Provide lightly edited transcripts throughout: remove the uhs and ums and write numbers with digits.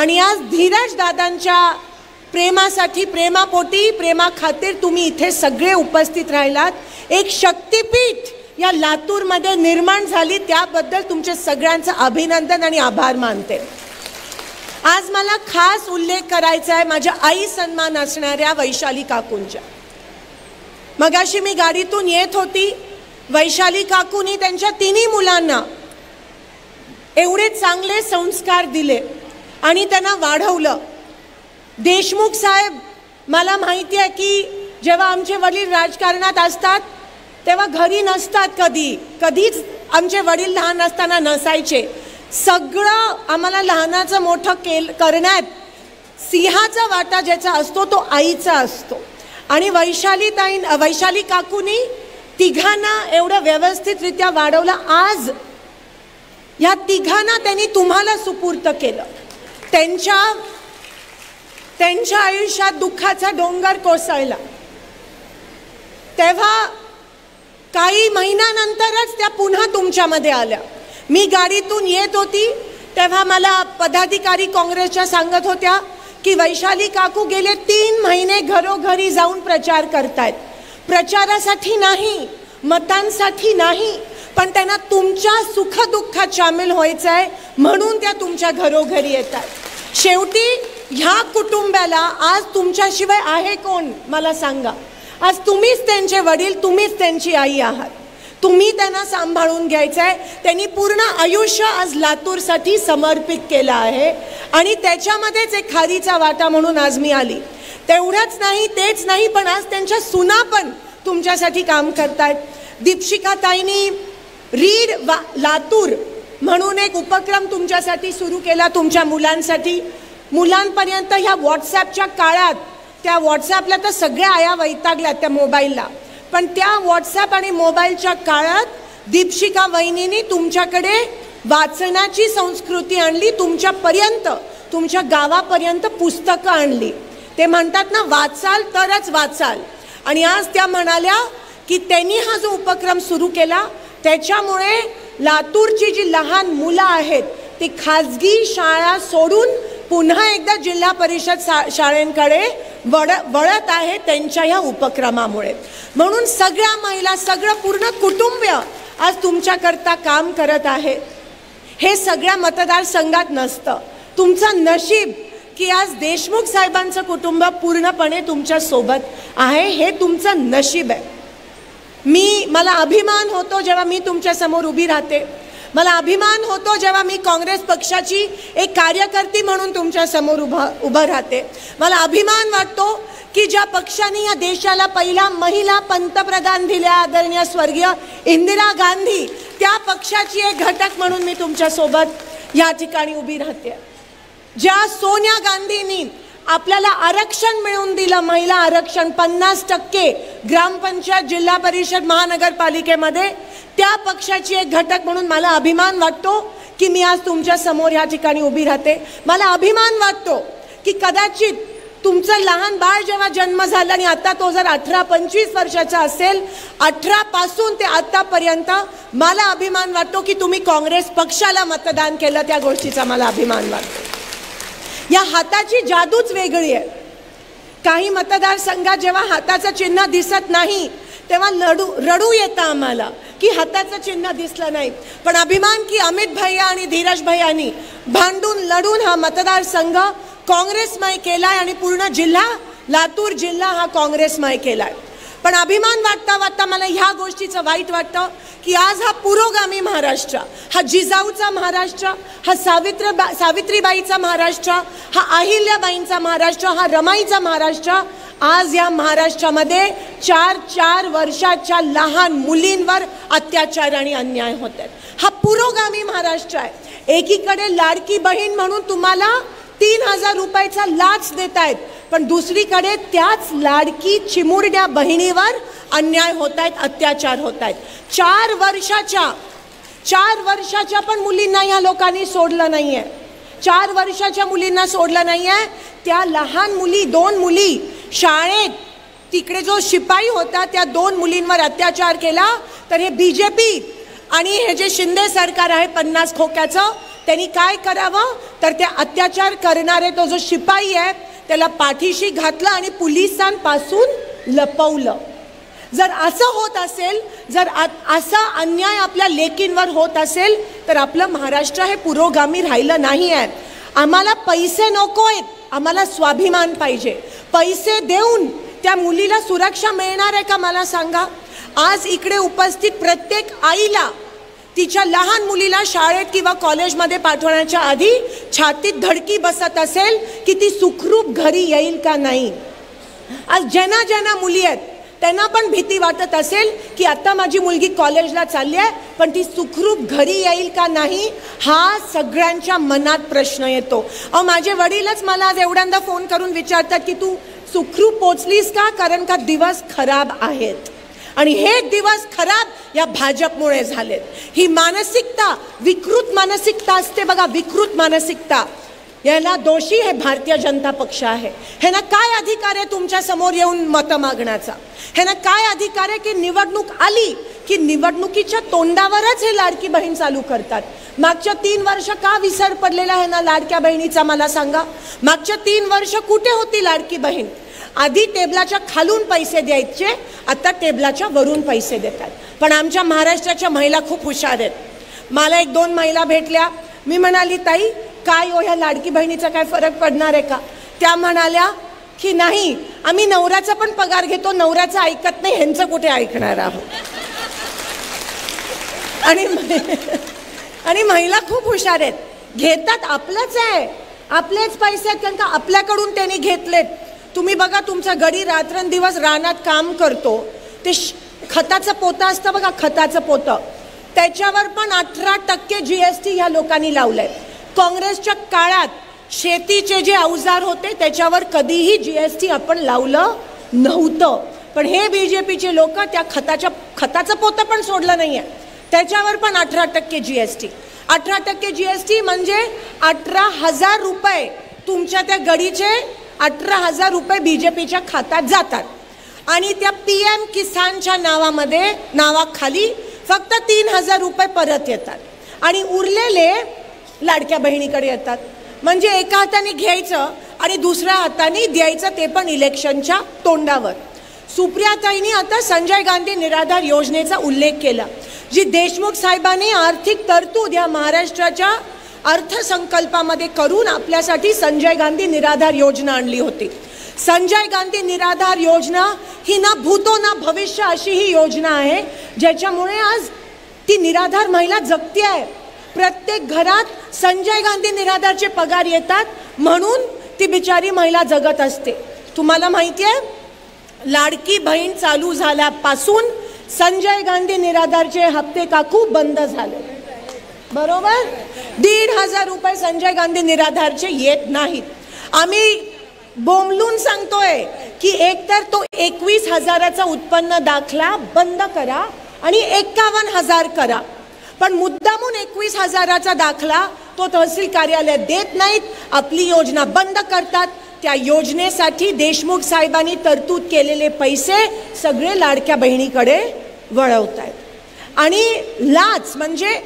आणि आज धीरज दादांच्या प्रेमासाठी, प्रेमापोटी, प्रेमाखातीर तुम्ही इथे सगळे उपस्थित राहिलात. एक शक्तिपीठ या लातूरमध्ये निर्माण झाली, त्याबद्दल तुमचे सगळ्यांचं अभिनंदन आणि आभार मानते. आज मला खास उल्लेख करायचा आहे माझ्या आई सन्मान असणाऱ्या वैशाली काकूंच्या. मगाशी मी गाडीतून येत होती, वैशाली काकूंनी त्यांच्या तिन्ही मुलांना एवढे चांगले संस्कार दिले आणि त्यांना वाढवलं. देशमुख साहेब, मला माहिती आहे की जेव्हा आमचे वडील राजकारणात असतात तेव्हा घरी नसतात, कधीच आमचे वडील लहान असताना नसायचे. सगळं आम्हाला लहानाचं मोठं करण्यात सिंहाचा वाटा ज्याचा असतो तो आईचा असतो. आणि वैशाली काकूंनी तिघांना एवढं व्यवस्थितरित्या वाढवलं. आज या तिघांना त्यांनी तुम्हाला सुपूर्त केलं. त्यांच्या आयुष्यात दुःखाचा डोंगर कोसळला तेव्हा काही महिन्यानंतरच त्या पुन्हा तुमच्यामध्ये आल्या. मी गाडीतून येत होती तेव्हा मला पदाधिकारी काँग्रेसच्या सांगत होत्या की वैशाली काकू गेले 3 महिने घरोघरी जाऊन प्रचार करतायत. प्रचारासाठी नाही, मतांसाठी नाही, पण त्यांना तुमच्या सुखदुःखात सामील व्हायचं आहे म्हणून त्या तुमच्या घरोघरी येतात. शेवटी ह्या कुटुंबाला आज तुमच्याशिवाय आहे कोण मला सांगा. आज तुम्हीच त्यांचे वडील, तुम्हीच त्यांची आई आहात. तुम्ही त्यांना सांभाळून घ्यायचं आहे. त्यांनी पूर्ण आयुष्य आज लातूरसाठी समर्पित केलं आहे आणि त्याच्यामध्येच एक खारीचा वाटा म्हणून आज मी आली. तेवढंच नाही, तेच नाही, पण आज त्यांच्या सुना पण तुमच्यासाठी काम करतायत. दीपशिका ताईंनी रीड लातूर म्हणून एक उपक्रम तुमच्यासाठी सुरू केला, तुमच्या मुलांसाठी. मुलांपर्यंत ह्या व्हॉट्सॲपच्या काळात, त्या व्हॉट्सॲपला तर सगळ्या आया वैतागल्यात त्या मोबाईलला, पण त्या व्हॉट्सॲप आणि मोबाईलच्या काळात दीपशिका वहिनींनी तुमच्याकडे वाचनाची संस्कृती आणली. तुमच्यापर्यंत, तुमच्या गावापर्यंत पुस्तकं आणली. ते म्हणतात ना, वाचाल तरच वाचाल. आणि आज त्या म्हणाल्या की त्यांनी हा जो उपक्रम सुरू केला त्याच्यामुळे लातूरची जी लहान मुलं आहेत ती खाजगी शाळा सोडून पुन्हा एकदा जिल्हा परिषद शाळेंकडे वळत आहे त्यांच्या ह्या उपक्रमामुळे. म्हणून सगळ्या महिला, सगळं पूर्ण कुटुंब आज तुमच्याकरता काम करत आहे. हे सगळ्या मतदारसंघात नसतं. तुमचं नशीब की आज देशमुख साहेबांचं कुटुंब पूर्णपणे तुमच्या सोबत आहे, हे तुमचं नशीब आहे. मला अभिमान होतो जेव्हा मी तुमच्या समोर उभी राहते. मला अभिमान होतो जेव्हा मी काँग्रेस पक्षाची एक कार्यकर्ती म्हणून तुमच्या समोर उभं राहते. मला अभिमान वाटतो की ज्या पक्षाने या देशाला पहिला महिला पंतप्रधान दिल्या, आदरणीय स्वर्गीय इंदिरा गांधी, त्या पक्षाची एक घटक म्हणून मी तुमच्यासोबत या ठिकाणी उभी राहते. ज्या सोनिया गांधींनी आपल्याला आरक्षण मिळवून दिलं, महिला आरक्षण 50% ग्रामपंचायत, जिल्हा परिषद, महानगरपालिकेमध्ये, त्या पक्षाची एक घटक म्हणून मला अभिमान वाटतो की मी आज तुमच्या समोर या ठिकाणी उभी राहते. मला अभिमान वाटतो की कदाचित तुमचं लहान बाळ जेव्हा जन्म झाला आणि आता तो जर 18-25 वर्षाचा असेल, 18 पासून ते आतापर्यंत, मला अभिमान वाटतो की तुम्ही काँग्रेस पक्षाला मतदान केलं. त्या गोष्टीचा मला अभिमान वाटतो. या हाताची जादूच वेगळी आहे. काही मतदारसंघात जेव्हा हाताचं चिन्ह दिसत नाही तेव्हा रडू येतं आम्हाला की हाताचं चिन्ह दिसलं नाही. पण अभिमान की अमित भैया आणि धीरज भैयांनी भांडून लढून हा मतदारसंघ काँग्रेसमय केलाय आणि पूर्ण जिल्हा, लातूर जिल्हा हा काँग्रेसमय केलाय. पण अभिमान वाटता मला ह्या गोष्टीचं वाईट वाटतं की आज हा पुरोगामी महाराष्ट्र, हा जिजाऊचा महाराष्ट्र, हा सावित्रीबाईचा महाराष्ट्र, हा अहिल्याबाईंचा महाराष्ट्र, हा रमाईचा महाराष्ट्र, आज या महाराष्ट्रामध्ये 4 वर्षाच्या लहान मुलींवर अत्याचार आणि अन्याय होतात. हा पुरोगामी महाराष्ट्र आहे. एकीकडे लाडकी बहीण म्हणून तुम्हाला 3000 रुपयाचा लाच देत आहेत, पण दुसरीकडे त्याच लाडकी चिमुरड्या बहिणीवर अन्याय होत आहेत, अत्याचार होत आहेत. 4 वर्षाच्या पण मुलींना या लोकांनी सोडलं नाहीये. 4 वर्षाच्या मुलींना सोडलं नाहीये. त्या लहान मुली, 2 मुली शाळेत, तिकडे जो शिपाई होता त्या 2 मुलींवर अत्याचार केला. तर हे बीजेपी आणि हे जे शिंदे सरकार आहे 50 खोक्याचं, त्यांनी काय करावं तर त्या अत्याचार करणारे तो जो शिपाई आहे त्याला पाठीशी घातलं आणि पोलिसांपासून लपवलं. जर असं होत असेल, जर असा अन्याय आपल्या लेकींवर होत असेल तर आपलं महाराष्ट्र हे पुरोगामी राहिलं नाही आहे. आम्हाला पैसे नको आहेत, आम्हाला स्वाभिमान पाहिजे. पैसे देऊन त्या मुलीला सुरक्षा मिळणार आहे का मला सांगा. आज इकडे उपस्थित प्रत्येक आईला तिच्या लहान मुलीला शाळेत किंवा कॉलेजमध्ये पाठवण्याच्या आधी छातीत धडकी बसत असेल की ती सुखरूप घरी येईल का नाही. आज ज्यांना ज्यांना मुली आहेत त्यांना पण भीती वाटत असेल की आता माझी मुलगी कॉलेजला चालली आहे पण ती सुखरूप घरी येईल का नाही, हा सगळ्यांच्या मनात प्रश्न येतो. माझे वडीलच मला आज एवढ्यांदा फोन करून विचारतात की तू सुखरूप पोचलीस का, कारण का दिवस खराब आहेत. आणि हे दिवस खराब या भाजपमुळे झालेत. ही मानसिकता, विकृत मानसिकता असते बघा, विकृत मानसिकता. याला दोषी हे भारतीय जनता पक्ष आहे. ह्यांना काय अधिकार आहे तुमच्या समोर येऊन मतं मागण्याचा? ह्यांना काय अधिकार आहे की निवडणूक आली की निवडणुकीच्या तोंडावरच हे लाडकी बहीण चालू करतात? मागच्या 3 वर्ष का विसर पडलेला आहे ना लाडक्या बहिणीचा मला सांगा. मागच्या 3 वर्ष कुठे होती लाडकी बहीण? आधी टेबलाच्या खालून पैसे द्यायचे, आता टेबलाच्या वरून पैसे देतात. पण आमच्या महाराष्ट्राच्या महिला खूप हुशार आहेत. मला 1-2 महिला भेटल्या. मी म्हणाली ताई काय हो ह्या लाडकी बहिणीचा काय फरक पडणार आहे का? त्या म्हणाल्या की नाही, आम्ही नवऱ्याचा पण पगार घेतो, नवऱ्याचं ऐकत नाही, ह्यांचं कुठे ऐकणार आहोत. आणि महिला खूप हुशार आहेत, घेतात आपलंच आहे, आपलेच पैसे आहेत, कारण का आपल्याकडून त्यांनी घेतलेत. तुम्ही बघा तुमचा गडी रात्रंदिवस रानात काम करतो, ते खताचं पोतं असतं बघा, खताचं पोतं, त्याच्यावर पण 18% GST ह्या लोकांनी लावलंय. काँग्रेसच्या काळात शेतीचे जे अवजार होते त्याच्यावर कधीही GST आपण लावलं नव्हतं. पण हे BJPचे लोक त्या खताचं पोतं पण सोडलं नाहीये, त्याच्यावर पण 18% GST. 18% GST म्हणजे 18,000 रुपये तुमच्या त्या गडीचे 18,000 रुपये BJPच्या खात्यात जातात. आणि त्या PM किसानच्या नावाखाली फक्त 3,000 रुपये परत येतात आणि उरलेले लाडक्या बहिणीकडे येतात. म्हणजे एका हाताने घ्यायचं आणि दुसऱ्या हाताने द्यायचं, ते पण इलेक्शनच्या तोंडावर. सुप्रियाताईंनी आता संजय गांधी निराधार योजनेचा उल्लेख केला, जी देशमुख साहेबांनी आर्थिक तरतूद या महाराष्ट्राच्या अर्थसंकल्पामध्ये करून आपल्यासाठी संजय गांधी निराधार योजना आणली होती. संजय गांधी निराधार योजना ही ना भूतो ना भविष्य अशी ही योजना आहे, ज्याच्यामुळे आज ती निराधार महिला जगती आहे. प्रत्येक घरात संजय गांधी निराधारचे पगार येतात म्हणून ती बिचारी महिला जगत असते. तुम्हाला माहिती आहे, लाडकी बहीण चालू झाल्यापासून संजय गांधी निराधारचे हप्ते काकू बंद झाले, बरोबर. 1,500 रुपये संजय गांधी निराधारचे येत नाहीत. आम्ही बोंबलून सांगतोय की एकतर तो 21,000चा उत्पन्न दाखला बंद करा आणि 51,000 करा. पण मुद्दामून 21,000चा दाखला तो तहसील कार्यालयात देत नाहीत, आपली योजना बंद करतात. त्या योजनेसाठी देशमुख साहेबांनी तरतूद केलेले पैसे सगळे लाडक्या बहिणीकडे वळवत आहेत. आणि लाच म्हणजे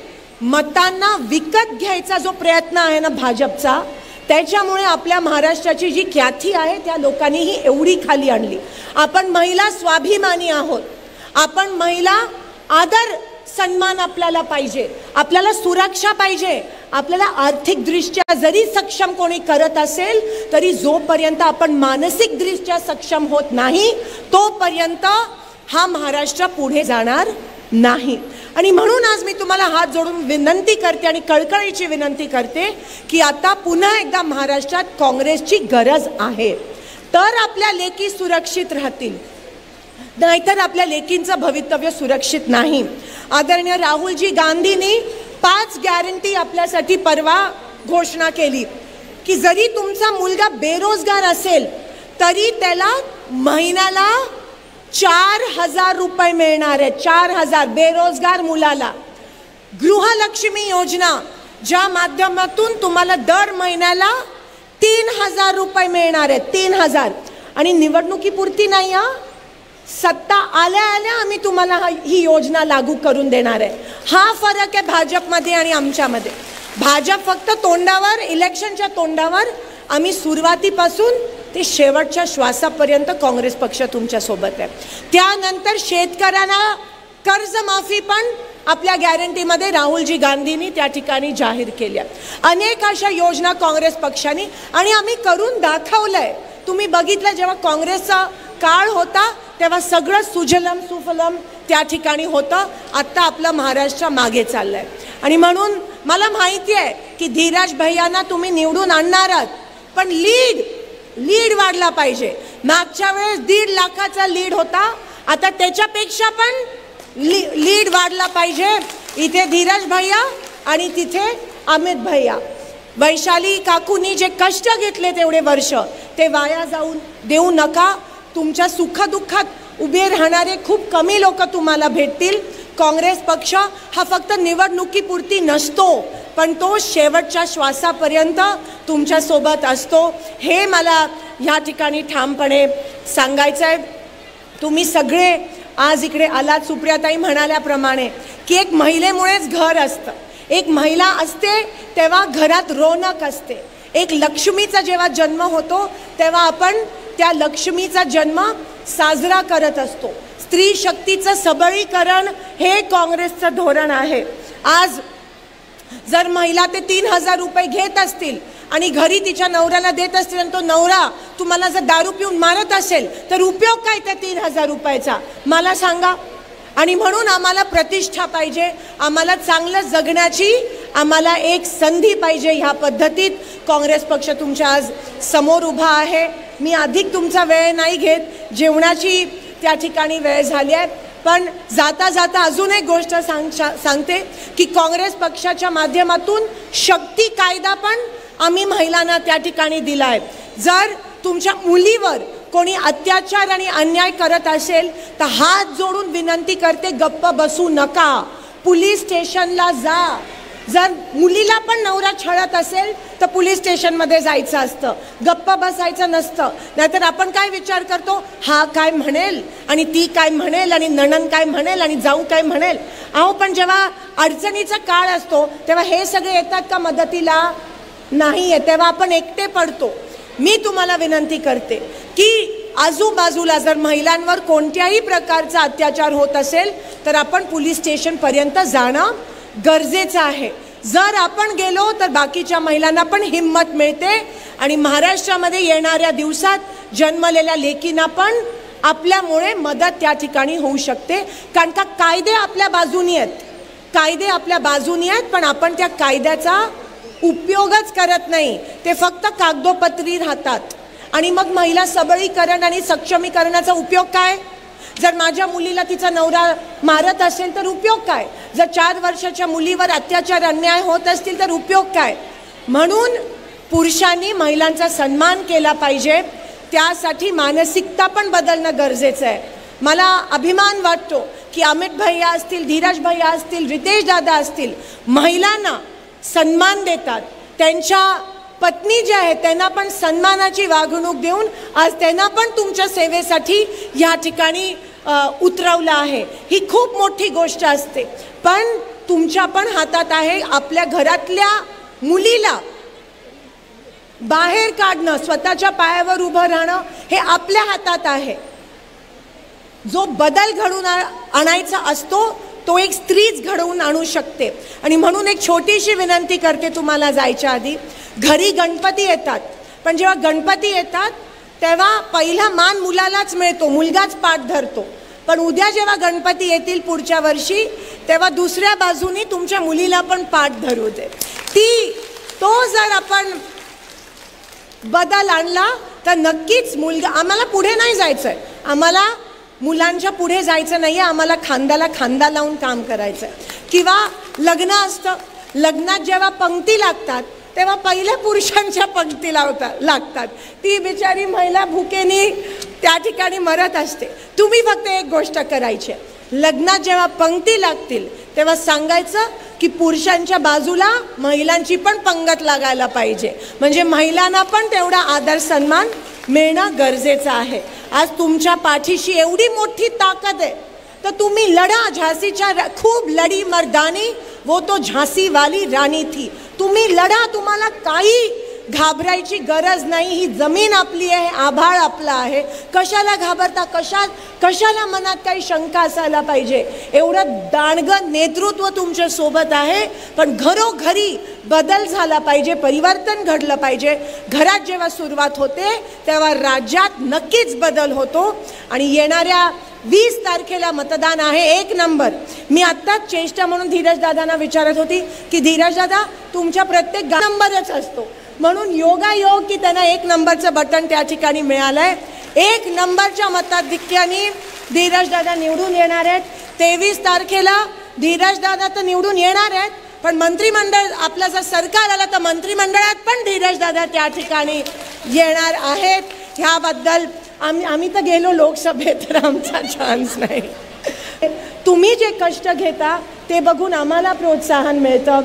मतांना विकत घ्यायचा जो प्रयत्न आहे ना भाजपचा, त्याच्यामुळे आपल्या महाराष्ट्राची जी ख्याती आहे त्या लोकांनी ही एवढी खाली आणली. आपण महिला स्वाभिमानी आहोत, आपण महिला आदर सन्मान आपल्याला पाहिजे, आपल्याला सुरक्षा पाहिजे. आपल्याला आर्थिकदृष्ट्या जरी सक्षम कोणी करत असेल तरी जोपर्यंत आपण मानसिकदृष्ट्या सक्षम होत नाही तोपर्यंत हा महाराष्ट्र पुढे जाणार नाही. आणि म्हणून आज मी तुम्हाला हात जोडून विनंती करते आणि कळकळीची विनंती करते की आता पुन्हा एकदा महाराष्ट्रात काँग्रेसची गरज आहे, तर आपल्या लेकी सुरक्षित राहतील, नाहीतर आपल्या लेकींचं भवितव्य सुरक्षित नाही. आदरणीय राहुलजी गांधींनी 5 गॅरंटी आपल्यासाठी परवा घोषणा केली की जरी तुमचा मुलगा बेरोजगार असेल तरी त्याला महिन्याला 4,000 रुपये मिळणार आहे. 4,000 बेरोजगार मुलाला. गृहलक्ष्मी योजना, ज्या माध्यमातून तुम्हाला दर महिन्याला 3,000 रुपये मिळणार आहेत. 3,000. आणि निवडणुकीपुरती नाही, सत्ता आल्या आल्या आम्ही तुम्हाला ही योजना लागू करून देणार आहे. हा फरक आहे भाजपमध्ये आणि आमच्यामध्ये. भाजप फक्त तोंडावर, इलेक्शनच्या तोंडावर, आम्ही सुरुवातीपासून ते शेवटच्या श्वासापर्यंत काँग्रेस पक्ष तुमच्या सोबत आहे. त्यानंतर शेतकऱ्यांना कर्जमाफी पण आपल्या गॅरंटीमध्ये राहुलजी गांधींनी त्या ठिकाणी जाहीर केल्या. अनेक अशा योजना काँग्रेस पक्षाने आणि आम्ही करून दाखवलंय. तुम्ही बघितलं जेव्हा काँग्रेसचा काळ होता तेव्हा सगळं सुजलम सुफलम त्या ठिकाणी होतं. आत्ता आपलं महाराष्ट्र मागे चाललंय आणि म्हणून मला माहिती आहे की धीरज भैयांना तुम्ही निवडून आणणार आहात, पण लीड वाढला पाहिजे. मागच्या वेळेस 1.5 लाखाचा लीड होता, आता त्याच्यापेक्षा पण लीड वाढला पाहिजे. इथे धीरज भैया आणि तिथे अमित भैया, वैशाली काकूंनी जे कष्ट घेतले तेवढे वर्ष ते वाया जाऊन देऊ नका. तुमच्या सुखदुःखात उभे राहणारे खूप कमी लोक तुम्हाला भेटतील. काँग्रेस पक्ष हा फक्त निवडणुकीपुरती नसतो, पण तो शेवटच्या श्वासापर्यंत तुमच्यासोबत असतो. हे मला ह्या ठिकाणी ठामपणे सांगायचं आहे. तुम्ही सगळे आज इकडे आलात. सुप्रियाताई म्हणाल्याप्रमाणे की एक महिलेमुळेच घर असतं. एक महिला असते तेव्हा घरात रौनक असते. एक लक्ष्मीचा जेव्हा जन्म होतो तेव्हा आपण त्या लक्ष्मीचा जन्म साजरा करत असतो. स्त्री शक्तीचं सबलीकरण हे काँग्रेसचं धोरण आहे. आज जर महिला ते 3,000 रुपये घेत असतील आणि घरी तिच्या नवऱ्याला देत असतील आणि तो नवरा तुम्हाला जर दारू पिऊन मारत असेल तर उपयोग काय त्या 3,000 रुपयाचा मला सांगा. आणि म्हणून आम्हाला प्रतिष्ठा पाहिजे, आम्हाला चांगलं जगण्याची आम्हाला एक संधी पाहिजे. ह्या पद्धतीत काँग्रेस पक्ष तुमच्या आज समोर उभा आहे. मी अधिक तुमचा वेळ नाही घेत, जेवणाची त्या ठिकाणी वेळ झाली आहे. पण जाता जाता अजून एक गोष्ट सांगते की काँग्रेस पक्षाच्या माध्यमातून शक्ती कायदा पण आम्ही महिलांना त्या ठिकाणी दिला आहे. जर तुमच्या मुलीवर कोणी अत्याचार आणि अन्याय करत असेल तर हात जोडून विनंती करते, गप्प बसू नका, पोलीस स्टेशनला जा. जर मुलीला पण नवरा छळत असेल तर पोलीस स्टेशनमध्ये जायचं असतं, गप्प बसायचं नसतं. नाहीतर आपण काय विचार करतो, हा काय म्हणेल आणि ती काय म्हणेल आणि नणन काय म्हणेल आणि जाऊ काय म्हणेल. अहो पण जेव्हा अडचणीचा काळ असतो तेव्हा हे सगळे येतात का मदतीला? नाही आहे. तेव्हा आपण एकटे पडतो. मी तुम्हाला विनंती करते की आजूबाजूला जर महिलांवर कोणत्याही प्रकारचा अत्याचार होत असेल तर आपण पोलीस स्टेशनपर्यंत जाणं गरजेचं आहे. जर आपण गेलो तर बाकीच्या महिलांना पण हिम्मत मिळते आणि महाराष्ट्रामध्ये येणाऱ्या दिवसात जन्मलेल्या लेकींना पण आपल्यामुळे मदत त्या ठिकाणी होऊ शकते. कारण का कायदे आपल्या बाजूनी आहेत, पण आपण त्या कायद्याचा उपयोगच करत नाही. ते फक्त कागदोपत्री राहतात. आणि मग महिला सबलीकरण आणि सक्षमीकरणाचा उपयोग काय? जर माझ्या मुलीला तिचा नवरा मारत असेल तर उपयोग काय? जर 4 वर्षाच्या मुलीवर अत्याचार अन्याय होत असतील तर उपयोग काय? म्हणून पुरुषांनी महिलांचा सन्मान केला पाहिजे. त्यासाठी मानसिकता पण बदलणं गरजेचं आहे. मला अभिमान वाटतो की अमित भैया असतील, धीरज भैया असतील, रितेश दादा असतील, महिलांना सन्मान देतात. त्यांच्या पत्नी ज्या आहेत त्यांना पण सन्मानाची वागणूक देऊन आज त्यांना पण तुमच्या सेवेसाठी या ठिकाणी उतरवलं आहे. ही खूप मोठी गोष्ट असते. पण तुमच्या पण हातात आहे. आपल्या घरातल्या मुलीला बाहेर काढणं, स्वतःच्या पायावर उभं राहणं हे आपल्या हातात आहे. जो बदल घडवून आणायचा असतो तो एक स्त्रीच घडवून आणू शकते. आणि म्हणून एक छोटीशी विनंती करते तुम्हाला जायच्या आधी. घरी गणपती येतात, पण जेव्हा गणपती येतात तेव्हा पहिला मान मुलालाच मिळतो, मुलगाच पाठ धरतो. पण उद्या जेव्हा गणपती येतील पुढच्या वर्षी तेव्हा दुसऱ्या बाजूनी तुमच्या मुलीला पण पाठ धरू दे. तो जर आपण बदल आणला तर नक्कीच मुलगा, आम्हाला पुढे नाही जायचंय, आम्हाला मुलांच्या पुढे जायचं नाही आहे, आम्हाला खांद्याला खांदा लावून काम करायचं आहे. किंवा लग्न असतं, लग्नात जेव्हा पंक्ती लागतात तेव्हा पहिल्या पुरुषांच्या पंक्ती लागतात. ती बिचारी महिला भुकेनी त्या ठिकाणी मरत असते. तुम्ही फक्त एक गोष्ट करायची, लग्नात जेव्हा पंक्ती लागतील तेव्हा सांगायचं की पुरुषांच्या बाजूला महिलांची पण पंगत लागायला पाहिजे. म्हणजे महिलांना पण तेवढा आदर सन्मान मिळणं गरजेचं आहे. आज तुमच्या पाठीशी एवढी मोठी ताकद आहे तर तुम्ही लढा. झांसीच्या खूप लढी मर्दानी, वो तो झांसी वाली रानी थी. तुम्ही लढा, तुम्हाला काही घाबरायची गरज नाही. ही जमीन आपली आहे, आभाळ आपला आहे. कशाला घाबरता? कशाला मनात काही शंका असायला पाहिजे? एवढं दांडगं नेतृत्व तुमच्या सोबत आहे. पण घरोघरी बदल झाला पाहिजे, परिवर्तन घडलं पाहिजे. घरात जेव्हा सुरुवात होते तेव्हा राज्यात नक्कीच बदल होतो. आणि येणाऱ्या 20 तारखेला मतदान आहे, 1 नंबर. मी आत्ताच चेष्टा म्हणून धीरज दादांना विचारत होती की धीरज दादा, तुमच्या प्रत्येक नंबरच असतो, म्हणून योगायोग की त्यांना 1 नंबरचं बटन त्या ठिकाणी मिळालंय. 1 नंबरच्या मताधिक्याने धीरज दादा निवडून येणार आहेत. 23 तारखेला धीरज दादा तर निवडून येणार आहेत, पण मंत्रिमंडळ आपलं जर सरकार आलं तर मंत्रिमंडळात पण धीरज दादा त्या ठिकाणी येणार आहेत. ह्याबद्दल आम्ही तर गेलो लोकसभेत, तर आमचा चान्स नाही. तुम्ही जे कष्ट घेता ते बघून आम्हाला प्रोत्साहन मिळतं.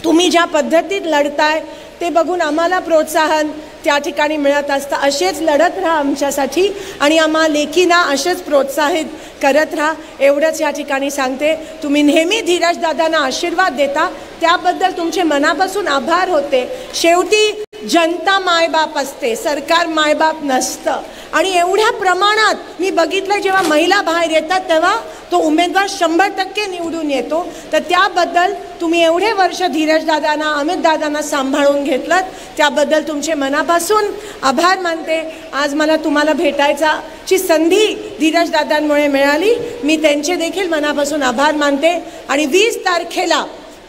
तुम्ही ज्या पद्धतीत लढताय ते बघून आम्हाला प्रोत्साहन त्या ठिकाणी मिळत असतं. असेच लढत राहा आमच्यासाठी आणि आम्हा लेखींना असेच प्रोत्साहित करत राहा, एवढंच या ठिकाणी सांगते. तुम्ही नेहमी धीरज दादांना आशीर्वाद देता, त्याबद्दल तुमचे मनापासून आभार होते. शेवटी जनता मायबाप असते, सरकार मायबाप नसतं. आणि एवढ्या प्रमाणात मी बघितलं जेव्हा महिला बाहेर येतात तेव्हा तो उमेदवार 100% निवडून येतो. तर त्याबद्दल तुम्ही एवढे वर्ष धीरज दादांना, अमित दादांना सांभाळून घेतलं, त्याबद्दल तुमचे मनापासून आभार मानते. आज मला तुम्हाला भेटायची संधी धीरज दादांमुळे मिळाली, मी त्यांचे देखील मनापासून आभार मानते. आणि 20 तारखेला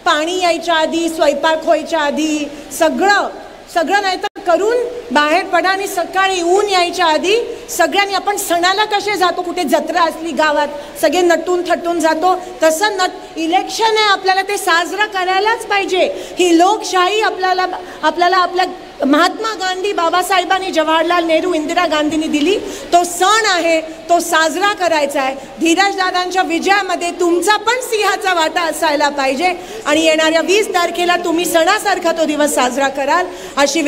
पाणी यायच्या आधी, स्वयंपाक व्हायच्या आधी सगळं नाही तर करून बाहेर पडा. आणि सकाळी ऊन यायच्या आधी सगळ्यांनी, आपण सणाला कसे जातो, कुठे जत्रा असली गावात सगळे नटून थटून जातो, तसं इलेक्शन आहे, आपल्याला ते साजरा करायलाच पाहिजे. ही लोकशाही आपल्याला आपल्या महात्मा गांधी, बाबासाहेबांनी, जवाहरलाल नेहरू, इंदिरा गांधींनी दिली. तो सण आहे, तो साजरा करायचा आहे. धीरज दादांच्या विजयामध्ये तुमचा पण सिंहाचा वाटा असायला पाहिजे. आणि येणाऱ्या 20 तारखेला तुम्ही सणासारखा तो दिवस साजरा कराल अशी